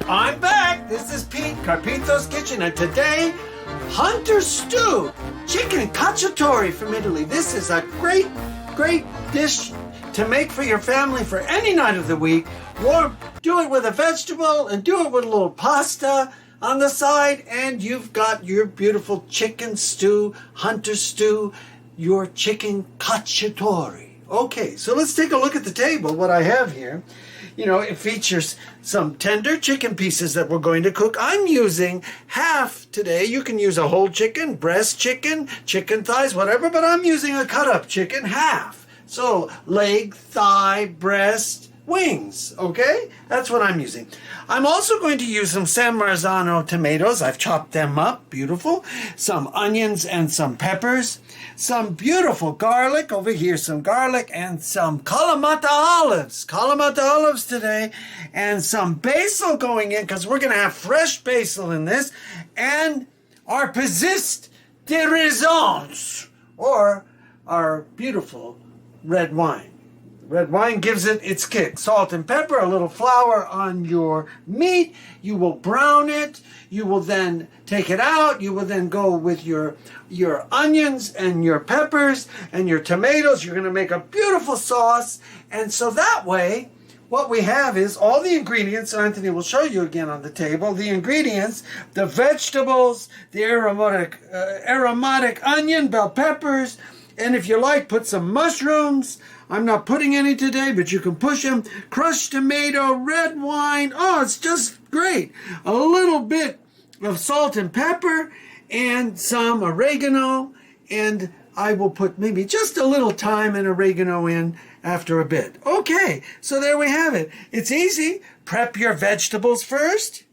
I'm back. This is Pete, Carpito's Kitchen, and today, Hunter Stew, Chicken Cacciatore from Italy. This is a great dish to make for your family for any night of the week. Or do it with a vegetable and do it with a little pasta on the side, and you've got your beautiful chicken stew, Hunter Stew, your Chicken Cacciatore. Okay, so let's take a look at the table, what I have here. You know, it features some tender chicken pieces that we're going to cook. I'm using half today. You can use a whole chicken, breast chicken, chicken thighs, whatever, but I'm using a cut-up chicken, half. So, leg, thigh, breast, wings, okay? That's what I'm using. I'm also going to use some San Marzano tomatoes. I've chopped them up, beautiful. Some onions and some peppers. Some beautiful garlic, over here some garlic, and some Kalamata olives. Kalamata olives today. And some basil going in, because we're going to have fresh basil in this. And our persist de raisons, or our beautiful red wine. Red wine gives it its kick. Salt and pepper, a little flour on your meat. You will brown it. You will then take it out. You will then go with your onions and your peppers and your tomatoes. You're going to make a beautiful sauce. And so that way, what we have is all the ingredients. Anthony will show you again on the table. The ingredients, the vegetables, the aromatic onion, bell peppers, and if you like, put some mushrooms. I'm not putting any today, but you can push them. Crushed tomato, red wine. Oh, it's just great. A little bit of salt and pepper and some oregano. And I will put maybe just a little thyme and oregano in after a bit. Okay, so there we have it. It's easy. Prep your vegetables first.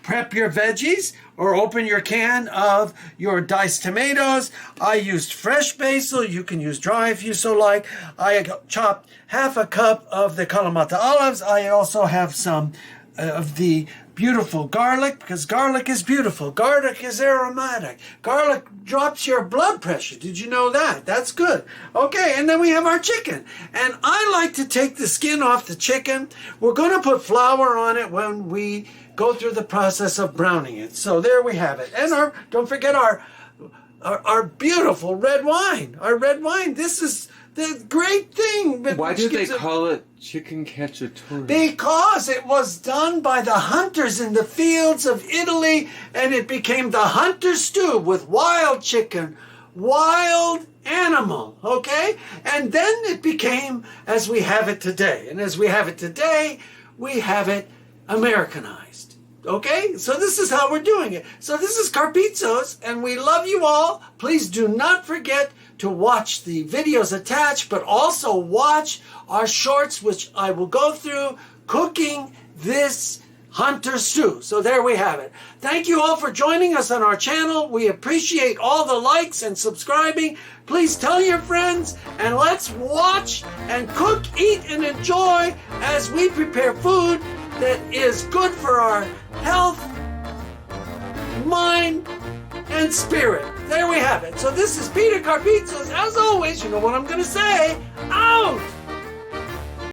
Prep your veggies, or open your can of your diced tomatoes. I used fresh basil. You can use dry if you so like. I chopped half a cup of the Kalamata olives. I also have some of the beautiful garlic, because garlic is beautiful. Garlic is aromatic. Garlic drops your blood pressure. Did you know that? That's good. Okay, and then we have our chicken. And I like to take the skin off the chicken. We're going to put flour on it when we go through the process of browning it. So there we have it. And don't forget our beautiful red wine. Our red wine. This is the great thing. Why do they call it Chicken Cacciatore? Because it was done by the hunters in the fields of Italy, and it became the hunter stew with wild chicken, wild animal, okay? And then it became as we have it today. And as we have it today, we have it Americanized. Okay, so this is how we're doing it. So this is Carpizzo's, and we love you all. Please do not forget to watch the videos attached, but also watch our shorts, which I will go through cooking this Hunter stew. So there we have it. Thank you all for joining us on our channel. We appreciate all the likes and subscribing. Please tell your friends, and let's watch and cook, eat, and enjoy as we prepare food that is good for our health, mind, and spirit. There we have it. So this is Peter Carpizzo's. As always, you know what I'm going to say. Out!